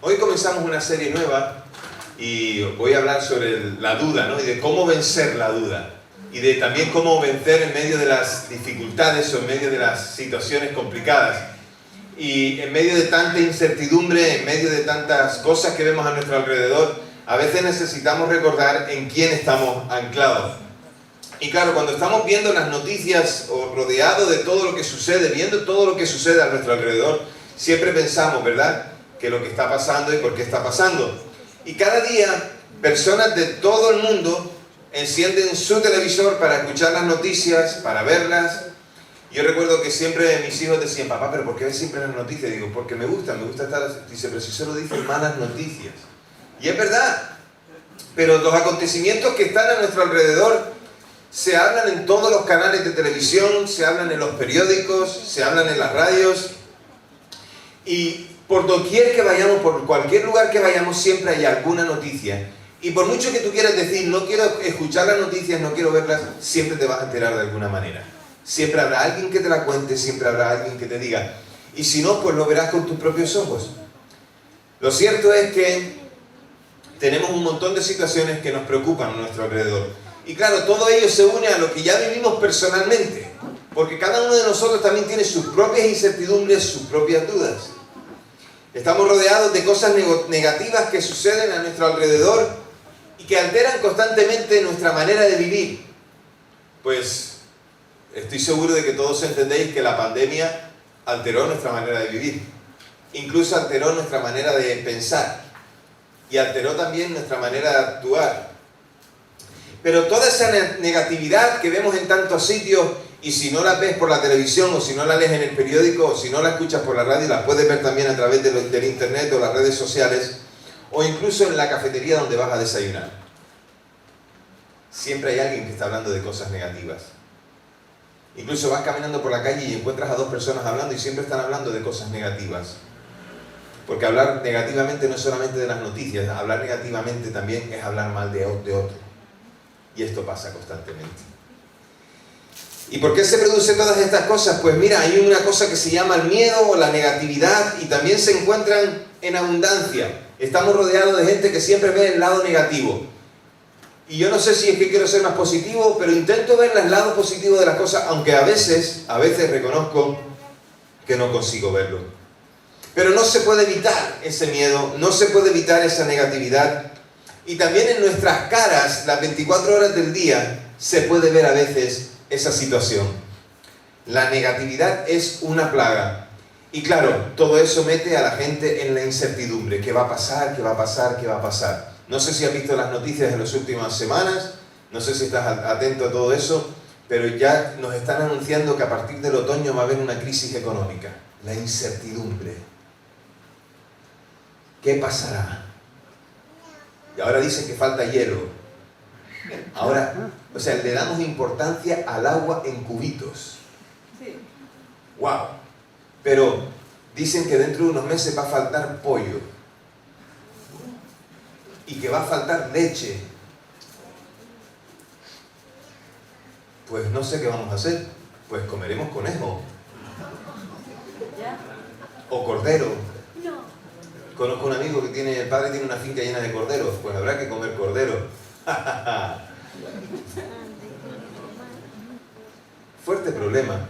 Hoy comenzamos una serie nueva y voy a hablar sobre la duda, ¿no? Y de cómo vencer la duda. Y de también cómo vencer en medio de las dificultades o en medio de las situaciones complicadas. Y en medio de tanta incertidumbre, en medio de tantas cosas que vemos a nuestro alrededor, a veces necesitamos recordar en quién estamos anclados. Y claro, cuando estamos viendo las noticias o rodeados de todo lo que sucede, viendo todo lo que sucede a nuestro alrededor, siempre pensamos, ¿verdad?, que lo que está pasando y por qué está pasando. Y cada día, personas de todo el mundo encienden su televisor para escuchar las noticias, para verlas. Yo recuerdo que siempre mis hijos decían, papá, ¿pero por qué ves siempre las noticias? Digo, porque me gusta estar... Dice, pero si solo dicen malas noticias. Y es verdad, pero los acontecimientos que están a nuestro alrededor se hablan en todos los canales de televisión, se hablan en los periódicos, se hablan en las radios. Y por doquier que vayamos, por cualquier lugar que vayamos, siempre hay alguna noticia. Y por mucho que tú quieras decir, no quiero escuchar las noticias, no quiero verlas, siempre te vas a enterar de alguna manera. Siempre habrá alguien que te la cuente, siempre habrá alguien que te diga. Y si no, pues lo verás con tus propios ojos. Lo cierto es que tenemos un montón de situaciones que nos preocupan a nuestro alrededor. Y claro, todo ello se une a lo que ya vivimos personalmente. Porque cada uno de nosotros también tiene sus propias incertidumbres, sus propias dudas. Estamos rodeados de cosas negativas que suceden a nuestro alrededor y que alteran constantemente nuestra manera de vivir. Pues estoy seguro de que todos entendéis que la pandemia alteró nuestra manera de vivir. Incluso alteró nuestra manera de pensar. Y alteró también nuestra manera de actuar. Pero toda esa negatividad que vemos en tantos sitios, y si no la ves por la televisión, o si no la lees en el periódico, o si no la escuchas por la radio, la puedes ver también a través del internet o las redes sociales, o incluso en la cafetería donde vas a desayunar. Siempre hay alguien que está hablando de cosas negativas. Incluso vas caminando por la calle y encuentras a dos personas hablando y siempre están hablando de cosas negativas. Porque hablar negativamente no es solamente de las noticias, hablar negativamente también es hablar mal de otro. Y esto pasa constantemente. ¿Y por qué se producen todas estas cosas? Pues mira, hay una cosa que se llama el miedo o la negatividad y también se encuentran en abundancia. Estamos rodeados de gente que siempre ve el lado negativo. Y yo no sé si es que quiero ser más positivo, pero intento ver el lado positivo de las cosas, aunque a veces reconozco que no consigo verlo. Pero no se puede evitar ese miedo, no se puede evitar esa negatividad. Y también en nuestras caras, las 24 horas del día, se puede ver a veces esa situación. La negatividad es una plaga. Y claro, todo eso mete a la gente en la incertidumbre. ¿Qué va a pasar? ¿Qué va a pasar? ¿Qué va a pasar? No sé si has visto las noticias de las últimas semanas, no sé si estás atento a todo eso, pero ya nos están anunciando que a partir del otoño va a haber una crisis económica. La incertidumbre. ¿Qué pasará? Y ahora dicen que falta hielo. Ahora, o sea, le damos importancia al agua en cubitos. ¡Wow! Pero dicen que dentro de unos meses va a faltar pollo. Y que va a faltar leche. Pues no sé qué vamos a hacer. Pues comeremos conejo. O cordero. Conozco un amigo que el padre tiene una finca llena de corderos, pues habrá que comer cordero. Fuerte problema.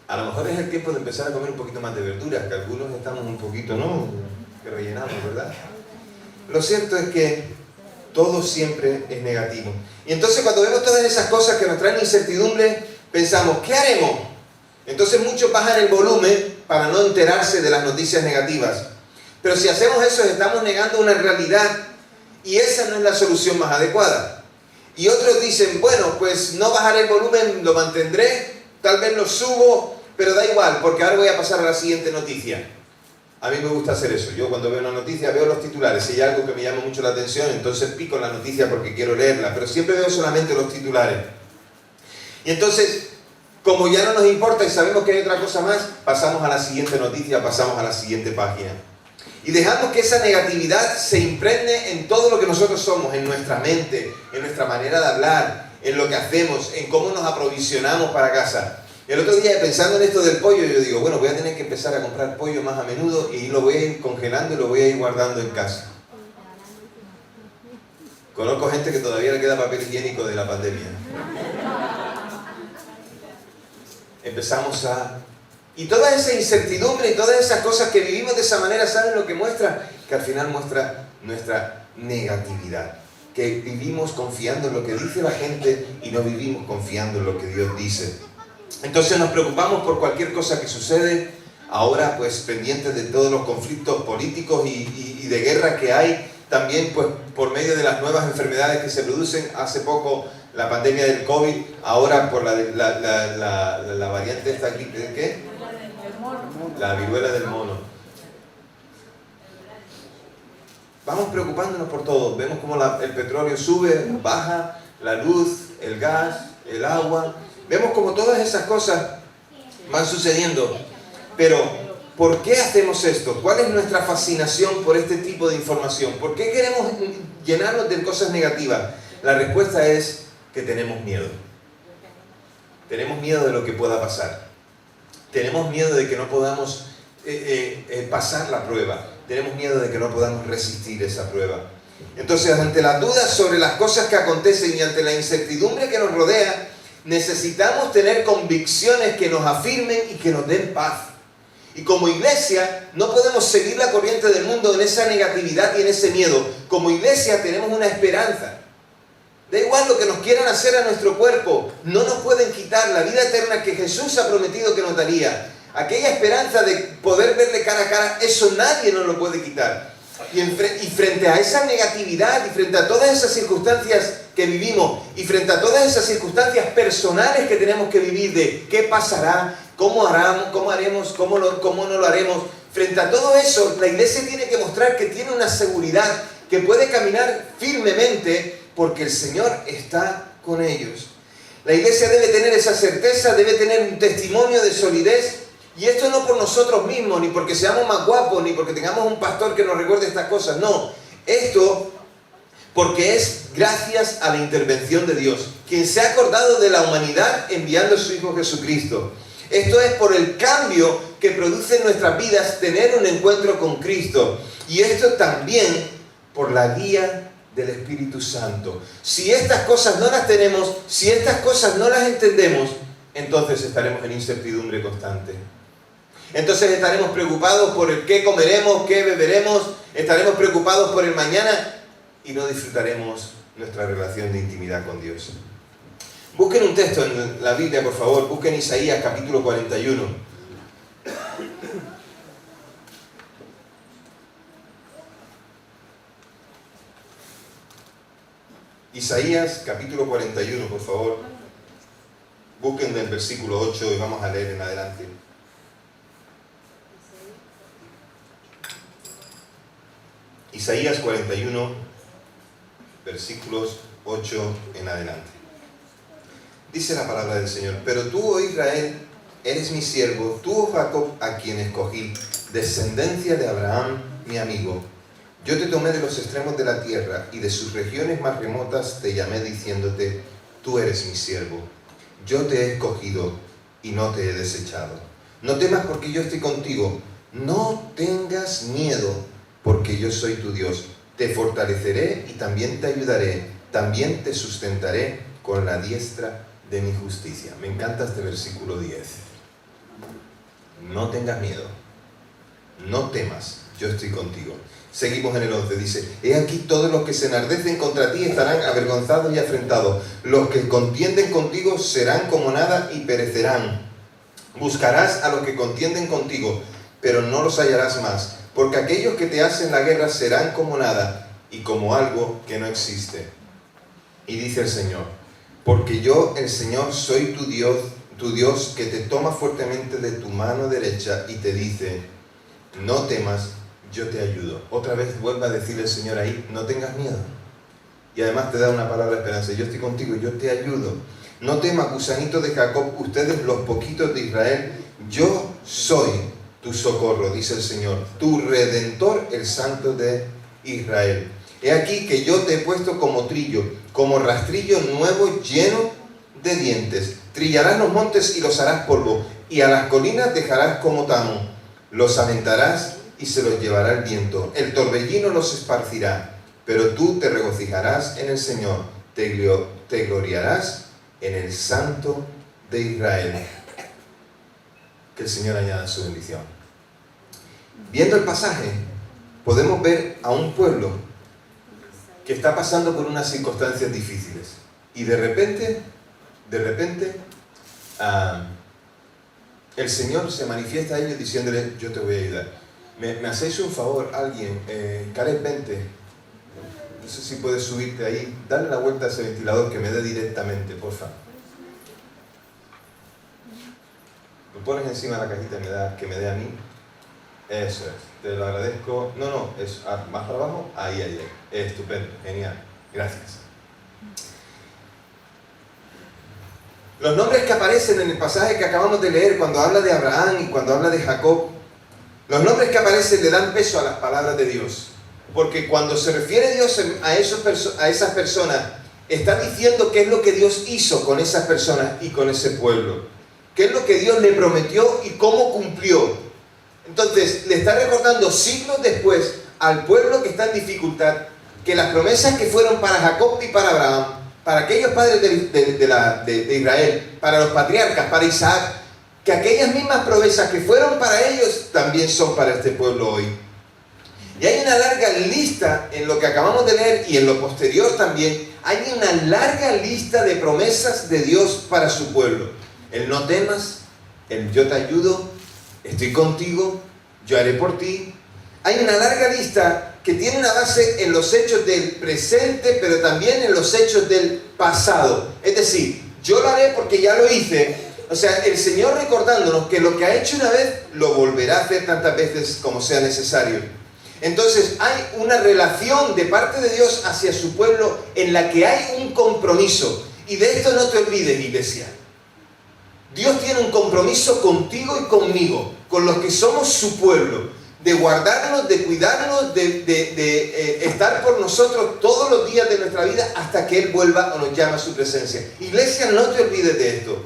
A lo mejor es el tiempo de empezar a comer un poquito más de verduras, que algunos estamos un poquito, ¿no?, que rellenamos, ¿verdad? Lo cierto es que todo siempre es negativo. Y entonces cuando vemos todas esas cosas que nos traen incertidumbre, pensamos, ¿qué haremos? Entonces muchos bajan el volumen para no enterarse de las noticias negativas. Pero si hacemos eso, estamos negando una realidad y esa no es la solución más adecuada. Y otros dicen, bueno, pues no bajaré el volumen, lo mantendré, tal vez lo subo, pero da igual, porque ahora voy a pasar a la siguiente noticia. A mí me gusta hacer eso. Yo cuando veo una noticia veo los titulares. Si hay algo que me llama mucho la atención, entonces pico la noticia porque quiero leerla, pero siempre veo solamente los titulares. Y entonces, como ya no nos importa y sabemos que hay otra cosa más, pasamos a la siguiente noticia, pasamos a la siguiente página. Y dejamos que esa negatividad se impregne en todo lo que nosotros somos, en nuestra mente, en nuestra manera de hablar, en lo que hacemos, en cómo nos aprovisionamos para casa. El otro día, pensando en esto del pollo, yo digo, bueno, voy a tener que empezar a comprar pollo más a menudo y lo voy a ir congelando y lo voy a ir guardando en casa. Conozco gente que todavía le queda papel higiénico de la pandemia. Empezamos a... Y toda esa incertidumbre y todas esas cosas que vivimos de esa manera, ¿saben lo que muestra? Que al final muestra nuestra negatividad. Que vivimos confiando en lo que dice la gente y no vivimos confiando en lo que Dios dice. Entonces nos preocupamos por cualquier cosa que sucede. Ahora pues pendientes de todos los conflictos políticos y de guerra que hay. También pues por medio de las nuevas enfermedades que se producen. Hace poco la pandemia del COVID, ahora por la variante esta aquí, ¿de qué? La viruela del mono. Vamos preocupándonos por todo. Vemos cómo el petróleo sube, baja, la luz, el gas, el agua. Vemos cómo todas esas cosas van sucediendo. Pero, ¿por qué hacemos esto? ¿Cuál es nuestra fascinación por este tipo de información? ¿Por qué queremos llenarnos de cosas negativas? La respuesta es que tenemos miedo. Tenemos miedo de lo que pueda pasar. Tenemos miedo de que no podamos pasar la prueba. Tenemos miedo de que no podamos resistir esa prueba. Entonces, ante las dudas sobre las cosas que acontecen y ante la incertidumbre que nos rodea, necesitamos tener convicciones que nos afirmen y que nos den paz. Y como iglesia, no podemos seguir la corriente del mundo en esa negatividad y en ese miedo. Como iglesia tenemos una esperanza. Da igual lo que nos quieran hacer a nuestro cuerpo, no nos pueden quitar la vida eterna que Jesús ha prometido que nos daría. Aquella esperanza de poder verle cara a cara, eso nadie nos lo puede quitar. Y frente a esa negatividad y frente a todas esas circunstancias que vivimos y frente a todas esas circunstancias personales que tenemos que vivir de qué pasará, cómo haremos, cómo no lo haremos, frente a todo eso, la iglesia tiene que mostrar que tiene una seguridad, que puede caminar firmemente porque el Señor está con ellos. La iglesia debe tener esa certeza, debe tener un testimonio de solidez. Y esto no por nosotros mismos, ni porque seamos más guapos, ni porque tengamos un pastor que nos recuerde estas cosas. No, esto porque es gracias a la intervención de Dios, quien se ha acordado de la humanidad enviando a su Hijo Jesucristo. Esto es por el cambio que produce en nuestras vidas tener un encuentro con Cristo. Y esto también por la guía del Espíritu Santo. Si estas cosas no las tenemos, si estas cosas no las entendemos, entonces estaremos en incertidumbre constante. Entonces estaremos preocupados por el qué comeremos, qué beberemos, estaremos preocupados por el mañana y no disfrutaremos nuestra relación de intimidad con Dios. Busquen un texto en la Biblia, por favor, busquen Isaías capítulo 41. Isaías capítulo 41, por favor. Busquen del versículo 8 y vamos a leer en adelante. Isaías 41, versículos 8 en adelante. Dice la palabra del Señor: pero tú, oh Israel, eres mi siervo, tú, oh Jacob, a quien escogí, descendencia de Abraham, mi amigo. Yo te tomé de los extremos de la tierra y de sus regiones más remotas te llamé diciéndote: tú eres mi siervo. Yo te he escogido y no te he desechado. No temas porque yo estoy contigo. No tengas miedo porque yo soy tu Dios. Te fortaleceré y también te ayudaré. También te sustentaré con la diestra de mi justicia. Me encanta este versículo 10. No tengas miedo. No temas. Yo estoy contigo. Seguimos en el 11, dice: he aquí todos los que se enardecen contra ti estarán avergonzados y afrentados. Los que contienden contigo serán como nada y perecerán. Buscarás a los que contienden contigo, pero no los hallarás más, porque aquellos que te hacen la guerra serán como nada y como algo que no existe. Y dice el Señor: porque yo, el Señor, soy tu Dios que te toma fuertemente de tu mano derecha y te dice: no temas, yo te ayudo. Otra vez vuelve a decir el Señor ahí: no tengas miedo. Y además te da una palabra de esperanza: yo estoy contigo, yo te ayudo. No temas, gusanito de Jacob, ustedes los poquitos de Israel, yo soy tu socorro, dice el Señor, tu Redentor, el Santo de Israel. He aquí que yo te he puesto como trillo, como rastrillo nuevo lleno de dientes. Trillarás los montes y los harás polvo, y a las colinas dejarás como tamo. Los aventarás y se los llevará el viento. El torbellino los esparcirá, pero tú te regocijarás en el Señor. Te gloriarás en el Santo de Israel. Que el Señor añada su bendición. Viendo el pasaje, podemos ver a un pueblo que está pasando por unas circunstancias difíciles. Y de repente, el Señor se manifiesta a ellos diciéndole: yo te voy a ayudar. ¿Me hacéis un favor, alguien? Caleb, vente. No sé si puedes subirte ahí. Dale la vuelta a ese ventilador que me dé directamente, por favor. Lo pones encima de la cajita que me dé a mí. Eso es. Te lo agradezco. No, es más para abajo. Ahí. Estupendo. Genial. Gracias. Los nombres que aparecen en el pasaje que acabamos de leer, cuando habla de Abraham y cuando habla de Jacob, los nombres que aparecen le dan peso a las palabras de Dios. Porque cuando se refiere Dios a esas personas, está diciendo qué es lo que Dios hizo con esas personas y con ese pueblo. Qué es lo que Dios le prometió y cómo cumplió. Entonces, le está recordando siglos después al pueblo que está en dificultad, que las promesas que fueron para Jacob y para Abraham, para aquellos padres de Israel, para los patriarcas, para Isaac, que aquellas mismas promesas que fueron para ellos también son para este pueblo hoy. Y hay una larga lista en lo que acabamos de leer y en lo posterior también, hay una larga lista de promesas de Dios para su pueblo. El no temas, el yo te ayudo, estoy contigo, yo haré por ti. Hay una larga lista que tiene una base en los hechos del presente, pero también en los hechos del pasado. Es decir, yo lo haré porque ya lo hice. O sea, el Señor recordándonos que lo que ha hecho una vez, lo volverá a hacer tantas veces como sea necesario. Entonces, hay una relación de parte de Dios hacia su pueblo en la que hay un compromiso. Y de esto no te olvides, iglesia. Dios tiene un compromiso contigo y conmigo, con los que somos su pueblo, de guardarnos, de cuidarnos, de estar por nosotros todos los días de nuestra vida hasta que Él vuelva o nos llame a su presencia. Iglesia, no te olvides de esto.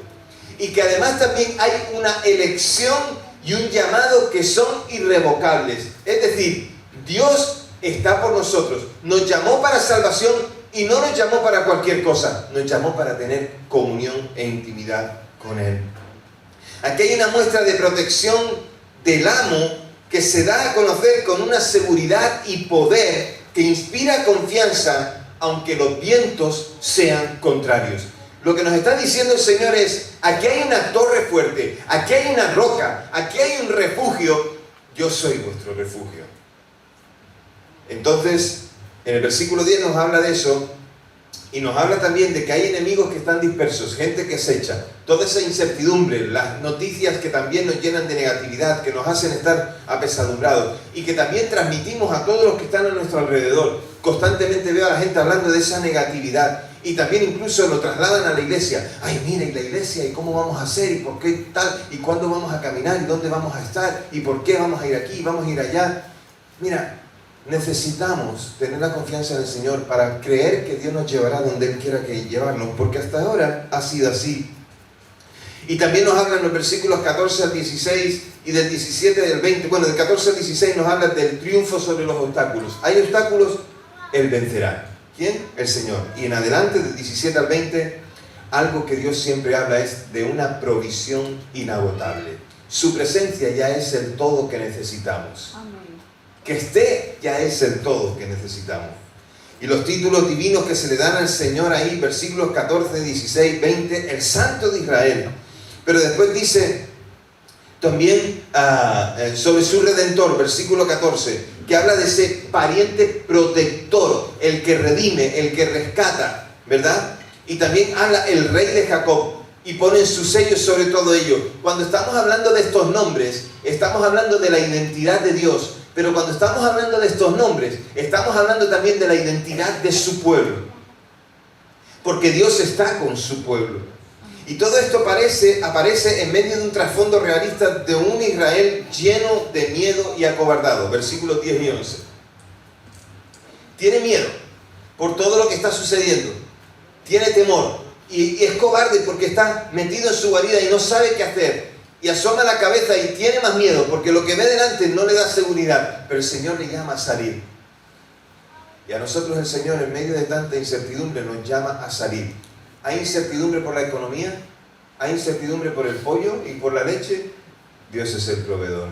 Y que además también hay una elección y un llamado que son irrevocables. Es decir, Dios está por nosotros. Nos llamó para salvación y no nos llamó para cualquier cosa. Nos llamó para tener comunión e intimidad con Él. Aquí hay una muestra de protección del amo que se da a conocer con una seguridad y poder que inspira confianza aunque los vientos sean contrarios. Lo que nos está diciendo el Señor es: aquí hay una torre fuerte, aquí hay una roca, aquí hay un refugio, yo soy vuestro refugio. Entonces, en el versículo 10 nos habla de eso. Y nos habla también de que hay enemigos que están dispersos, gente que acecha, toda esa incertidumbre, las noticias que también nos llenan de negatividad, que nos hacen estar apesadumbrados y que también transmitimos a todos los que están a nuestro alrededor. Constantemente veo a la gente hablando de esa negatividad y también incluso lo trasladan a la iglesia. Ay, mira, y la iglesia, y cómo vamos a hacer, y por qué tal, y cuándo vamos a caminar, y dónde vamos a estar, y por qué vamos a ir aquí, y vamos a ir allá. Mira, necesitamos tener la confianza en el Señor para creer que Dios nos llevará donde Él quiera que llevarnos, porque hasta ahora ha sido así. Y también nos habla en los versículos 14 al 16 y del 17 al 20, bueno, del 14 al 16 nos habla del triunfo sobre los obstáculos. Hay obstáculos, Él vencerá. ¿Quién? El Señor. Y en adelante, del 17 al 20, algo que Dios siempre habla es de una provisión inagotable. Su presencia ya es el todo que necesitamos. Amén. Que esté ya es el todo que necesitamos. Y los títulos divinos que se le dan al Señor ahí, versículos 14, 16, 20, el Santo de Israel. Pero después dice también sobre su Redentor, versículo 14, que habla de ese pariente protector, el que redime, el que rescata, ¿verdad? Y también habla el Rey de Jacob y ponen sus sellos sobre todo ello. Cuando estamos hablando de estos nombres, estamos hablando de la identidad de Dios. Pero cuando estamos hablando de estos nombres, estamos hablando también de la identidad de su pueblo. Porque Dios está con su pueblo. Y todo esto aparece en medio de un trasfondo realista de un Israel lleno de miedo y acobardado. Versículos 10 y 11. Tiene miedo por todo lo que está sucediendo. Tiene temor y es cobarde porque está metido en su guarida y no sabe qué hacer. Y asoma la cabeza y tiene más miedo porque lo que ve delante no le da seguridad. Pero el Señor le llama a salir. Y a nosotros el Señor, en medio de tanta incertidumbre, nos llama a salir. Hay incertidumbre por la economía, hay incertidumbre por el pollo y por la leche. Dios es el proveedor.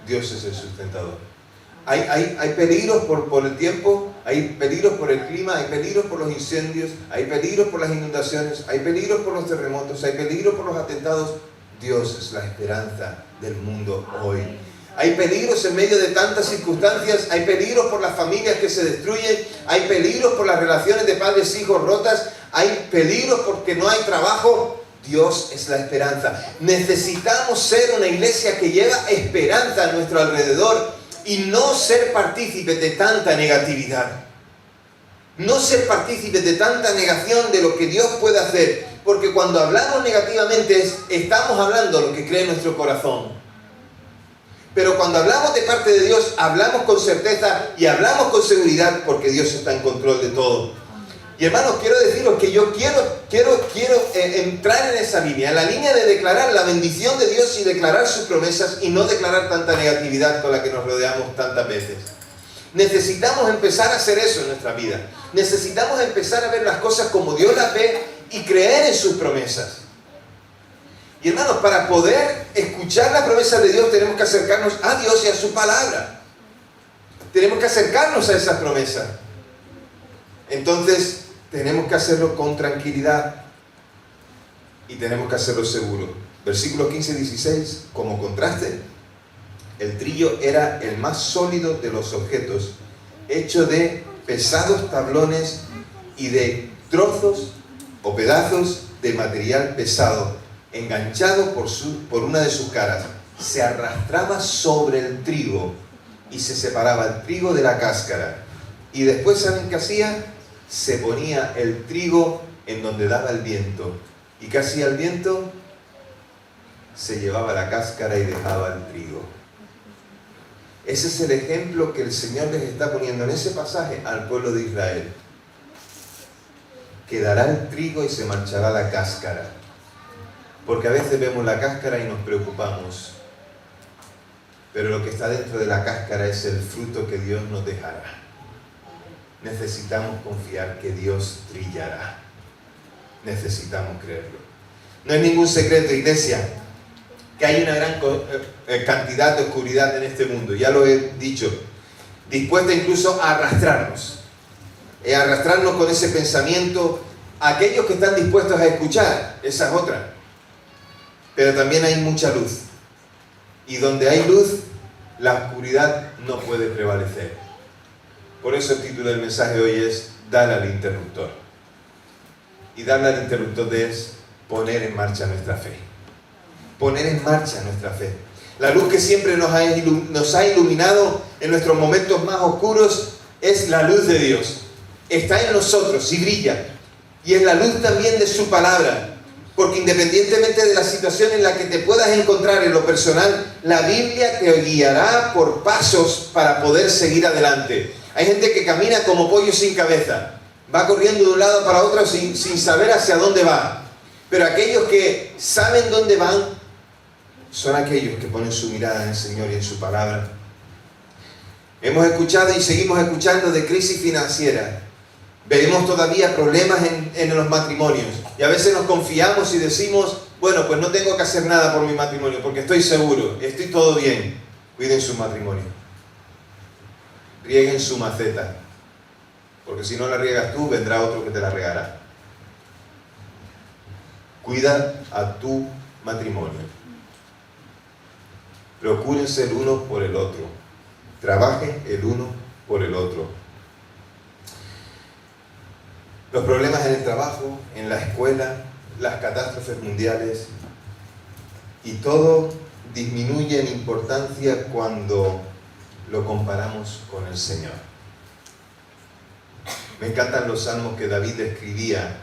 Dios es el sustentador. Hay peligros por el tiempo, hay peligros por el clima, hay peligros por los incendios, hay peligros por las inundaciones, hay peligros por los terremotos, hay peligros por los atentados. Dios es la esperanza del mundo hoy. Hay peligros en medio de tantas circunstancias, hay peligros por las familias que se destruyen, hay peligros por las relaciones de padres e hijos rotas, hay peligros porque no hay trabajo. Dios es la esperanza. Necesitamos ser una iglesia que lleva esperanza a nuestro alrededor y no ser partícipes de tanta negatividad. No ser partícipes de tanta negación de lo que Dios puede hacer. Porque cuando hablamos negativamente estamos hablando lo que cree nuestro corazón. Pero cuando hablamos de parte de Dios, hablamos con certeza y hablamos con seguridad porque Dios está en control de todo. Y hermanos, quiero deciros que yo quiero entrar en esa línea, en la línea de declarar la bendición de Dios y declarar sus promesas y no declarar tanta negatividad con la que nos rodeamos tantas veces. Necesitamos empezar a hacer eso en nuestra vida. Necesitamos empezar a ver las cosas como Dios las ve y creer en sus promesas. Y hermanos, para poder escuchar las promesas de Dios tenemos que acercarnos a Dios y a su palabra. Tenemos que acercarnos a esas promesas. Entonces, tenemos que hacerlo con tranquilidad y tenemos que hacerlo seguro. Versículos 15 y 16, como contraste, el trillo era el más sólido de los objetos, hecho de pesados tablones y de trozos o pedazos de material pesado, enganchado por una de sus caras. Se arrastraba sobre el trigo y se separaba el trigo de la cáscara. Y después, ¿saben qué hacía? Se ponía el trigo en donde daba el viento. ¿Y qué hacía el viento? Se llevaba la cáscara y dejaba el trigo. Ese es el ejemplo que el Señor les está poniendo en ese pasaje al pueblo de Israel. Quedará el trigo y se marchará la cáscara. Porque a veces vemos la cáscara y nos preocupamos. Pero lo que está dentro de la cáscara es el fruto que Dios nos dejará. Necesitamos confiar que Dios trillará. Necesitamos creerlo. No es ningún secreto, iglesia, que hay una gran cantidad de oscuridad en este mundo. Ya lo he dicho. Dispuesta incluso a arrastrarnos. Arrastrarnos con ese pensamiento. Aquellos que están dispuestos a escuchar, esa es otra. Pero también hay mucha luz. Y donde hay luz, la oscuridad no puede prevalecer. Por eso el título del mensaje de hoy es Dar al interruptor. Y darle al interruptor es poner en marcha nuestra fe. Poner en marcha nuestra fe. La luz que siempre nos ha iluminado en nuestros momentos más oscuros es la luz de Dios. Está en nosotros y brilla. Y es la luz también de su palabra. Porque independientemente de la situación en la que te puedas encontrar en lo personal, la Biblia te guiará por pasos para poder seguir adelante. Hay gente que camina como pollo sin cabeza. Va corriendo de un lado para otro sin saber hacia dónde va. Pero aquellos que saben dónde van, son aquellos que ponen su mirada en el Señor y en su palabra. Hemos escuchado y seguimos escuchando de crisis financiera. Veremos todavía problemas en los matrimonios. Y a veces nos confiamos y decimos, bueno, pues no tengo que hacer nada por mi matrimonio, porque estoy seguro, estoy todo bien. Cuiden su matrimonio. Rieguen su maceta. Porque si no la riegas tú, vendrá otro que te la regará. Cuida a tu matrimonio. Procúrense el uno por el otro. Trabajen el uno por el otro. Los problemas en el trabajo, en la escuela, las catástrofes mundiales, y todo disminuye en importancia cuando lo comparamos con el Señor. Me encantan los salmos que David escribía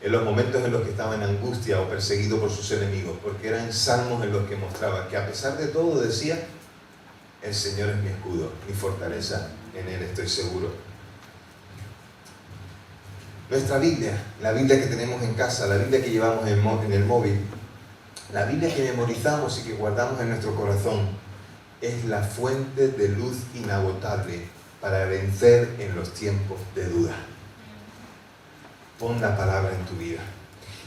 en los momentos en los que estaba en angustia o perseguido por sus enemigos, porque eran salmos en los que mostraba que a pesar de todo decía, el Señor es mi escudo, mi fortaleza, en Él estoy seguro. Nuestra Biblia, la Biblia que tenemos en casa, la Biblia que llevamos en el móvil, la Biblia que memorizamos y que guardamos en nuestro corazón, es la fuente de luz inagotable para vencer en los tiempos de duda. Pon la palabra en tu vida.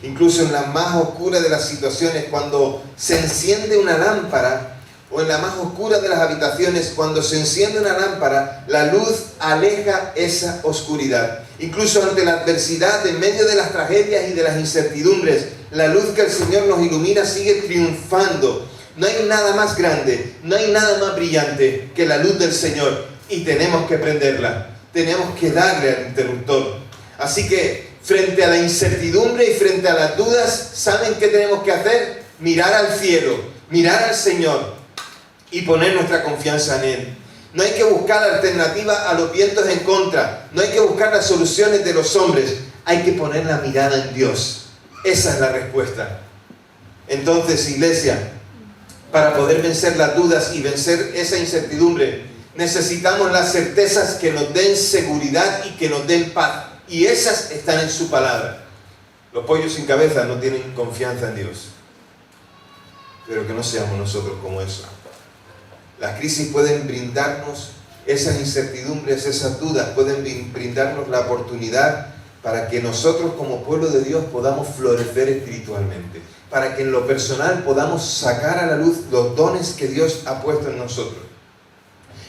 Incluso en la más oscura de las situaciones, cuando se enciende una lámpara, o en la más oscura de las habitaciones, cuando se enciende una lámpara, la luz aleja esa oscuridad. Incluso ante la adversidad, en medio de las tragedias y de las incertidumbres, la luz que el Señor nos ilumina sigue triunfando. No hay nada más grande, no hay nada más brillante que la luz del Señor, y tenemos que prenderla, tenemos que darle al interruptor. Así que frente a la incertidumbre y frente a las dudas, ¿saben qué tenemos que hacer? Mirar al cielo, mirar al Señor y poner nuestra confianza en Él. No hay que buscar alternativas a los vientos en contra, no hay que buscar las soluciones de los hombres, hay que poner la mirada en Dios. Esa es la respuesta. Entonces, iglesia, para poder vencer las dudas y vencer esa incertidumbre, necesitamos las certezas que nos den seguridad y que nos den paz. Y esas están en su palabra. Los pollos sin cabeza no tienen confianza en Dios. Pero que no seamos nosotros como eso. Las crisis pueden brindarnos esas incertidumbres, esas dudas, pueden brindarnos la oportunidad para que nosotros como pueblo de Dios podamos florecer espiritualmente, para que en lo personal podamos sacar a la luz los dones que Dios ha puesto en nosotros.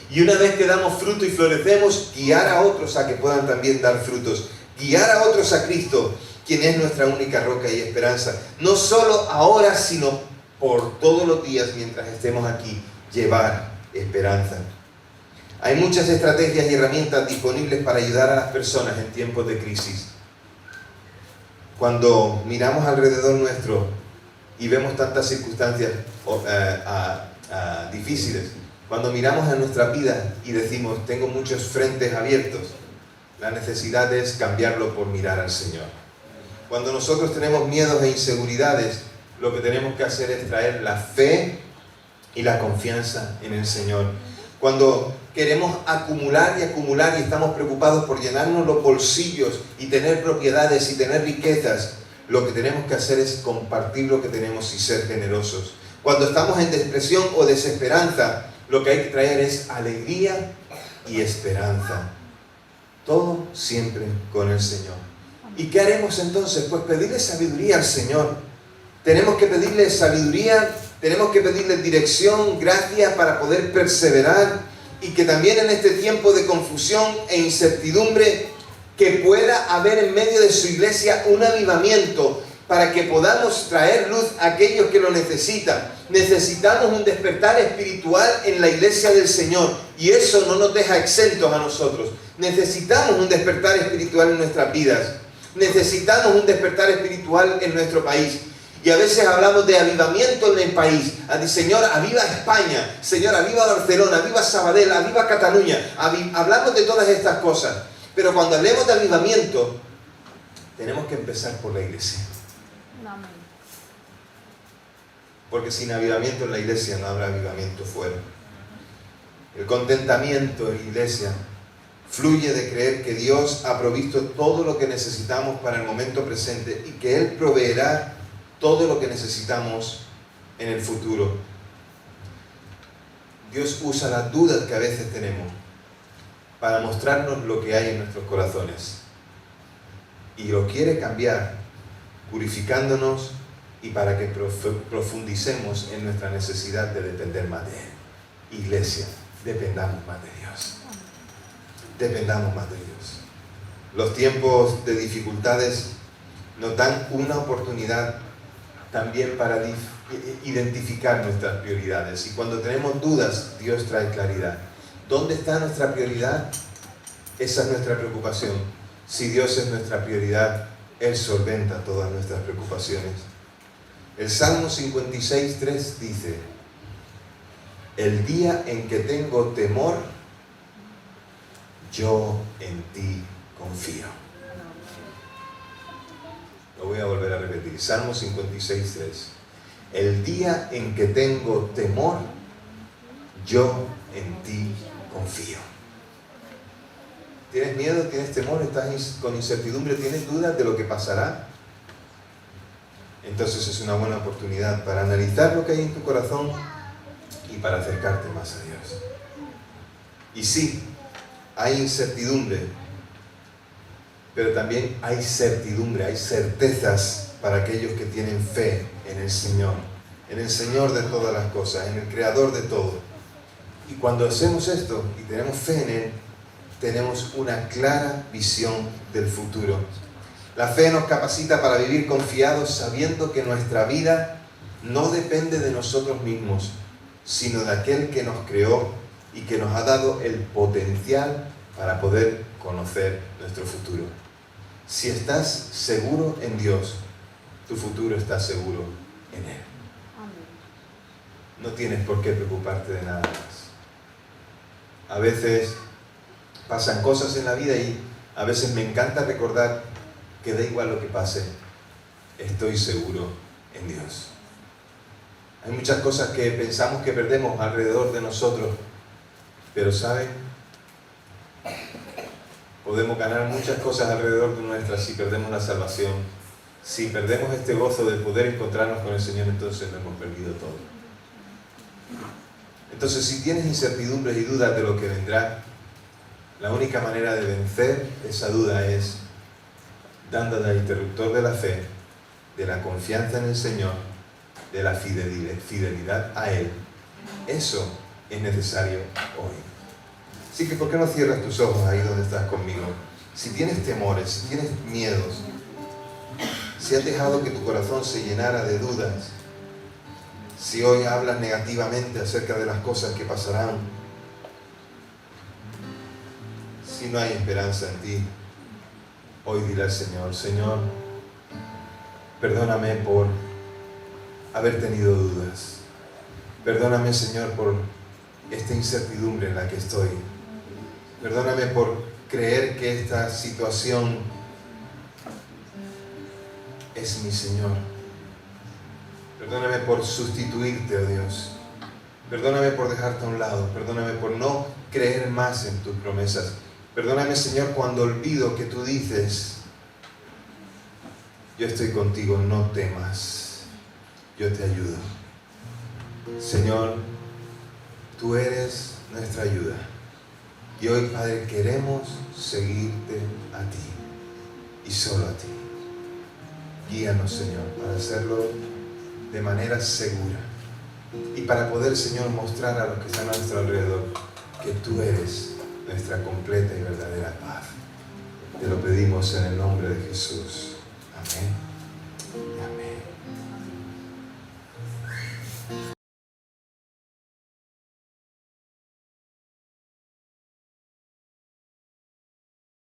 Y una vez que damos fruto y florecemos, guiar a otros a que puedan también dar frutos, guiar a otros a Cristo, quien es nuestra única roca y esperanza, no solo ahora, sino por todos los días mientras estemos aquí, llevar esperanza. Hay muchas estrategias y herramientas disponibles para ayudar a las personas en tiempos de crisis. Cuando miramos alrededor nuestro y vemos tantas circunstancias difíciles, cuando miramos a nuestra vida y decimos, tengo muchos frentes abiertos, la necesidad es cambiarlo por mirar al Señor. Cuando nosotros tenemos miedos e inseguridades, lo que tenemos que hacer es traer la fe y la confianza en el Señor. Cuando queremos acumular y estamos preocupados por llenarnos los bolsillos y tener propiedades y tener riquezas, lo que tenemos que hacer es compartir lo que tenemos y ser generosos. Cuando estamos en depresión o desesperanza, lo que hay que traer es alegría y esperanza. Todo siempre con el Señor. ¿Y qué haremos entonces? Pues pedirle sabiduría al Señor. Tenemos que pedirle sabiduría, tenemos que pedirle dirección, gracia para poder perseverar, y que también en este tiempo de confusión e incertidumbre, que pueda haber en medio de su iglesia un avivamiento para que podamos traer luz a aquellos que lo necesitan. Necesitamos un despertar espiritual en la iglesia del Señor, y eso no nos deja exentos a nosotros. Necesitamos un despertar espiritual en nuestras vidas. Necesitamos un despertar espiritual en nuestro país. Y a veces hablamos de avivamiento en el país. Señor, aviva España. Señor, aviva Barcelona, aviva Sabadell, aviva Cataluña. Hablamos de todas estas cosas. Pero cuando hablemos de avivamiento, tenemos que empezar por la iglesia. Porque sin avivamiento en la iglesia no habrá avivamiento fuera. El contentamiento en la iglesia fluye de creer que Dios ha provisto todo lo que necesitamos para el momento presente y que Él proveerá todo lo que necesitamos en el futuro. Dios usa las dudas que a veces tenemos para mostrarnos lo que hay en nuestros corazones. Y lo quiere cambiar, purificándonos y para que profundicemos en nuestra necesidad de depender más de Él. Iglesia, dependamos más de Dios. Dependamos más de Dios. Los tiempos de dificultades nos dan una oportunidad también para identificar nuestras prioridades. Y cuando tenemos dudas, Dios trae claridad. ¿Dónde está nuestra prioridad? Esa es nuestra preocupación. Si Dios es nuestra prioridad, Él solventa todas nuestras preocupaciones. El Salmo 56:3 dice: el día en que tengo temor, yo en ti confío. Lo voy a volver a repetir. Salmo 56:3. El día en que tengo temor, yo en ti confío. ¿Tienes miedo? ¿Tienes temor? ¿Estás con incertidumbre? ¿Tienes dudas de lo que pasará? Entonces es una buena oportunidad para analizar lo que hay en tu corazón y para acercarte más a Dios. Y sí, hay incertidumbre, pero también hay certidumbre, hay certezas para aquellos que tienen fe en el Señor de todas las cosas, en el Creador de todo. Y cuando hacemos esto y tenemos fe en Él, tenemos una clara visión del futuro. La fe nos capacita para vivir confiados, sabiendo que nuestra vida no depende de nosotros mismos, sino de aquel que nos creó y que nos ha dado el potencial para poder conocer nuestro futuro. Si estás seguro en Dios, tu futuro está seguro en Él. No tienes por qué preocuparte de nada más. A veces pasan cosas en la vida y a veces me encanta recordar que da igual lo que pase, estoy seguro en Dios. Hay muchas cosas que pensamos que perdemos alrededor de nosotros, pero ¿saben? Podemos ganar muchas cosas alrededor de nuestras si perdemos la salvación. Si perdemos este gozo de poder encontrarnos con el Señor, entonces lo hemos perdido todo. Entonces, si tienes incertidumbres y dudas de lo que vendrá, la única manera de vencer esa duda es dándole al interruptor de la fe, de la confianza en el Señor, de la fidelidad a Él. Eso es necesario hoy. Así que, ¿por qué no cierras tus ojos ahí donde estás conmigo? Si tienes temores, si tienes miedos, si has dejado que tu corazón se llenara de dudas, si hoy hablas negativamente acerca de las cosas que pasarán, si no hay esperanza en ti, hoy dile al Señor: Señor, perdóname por haber tenido dudas. Perdóname, Señor, por esta incertidumbre en la que estoy. Perdóname por creer que esta situación es mi Señor. Perdóname por sustituirte, oh Dios. Perdóname por dejarte a un lado. Perdóname por no creer más en tus promesas. Perdóname, Señor, cuando olvido que tú dices: yo estoy contigo, no temas, yo te ayudo. Señor, tú eres nuestra ayuda. Y hoy, Padre, queremos seguirte a ti y solo a ti. Guíanos, Señor, para hacerlo de manera segura y para poder, Señor, mostrar a los que están a nuestro alrededor que tú eres nuestra completa y verdadera paz. Te lo pedimos en el nombre de Jesús. Amén.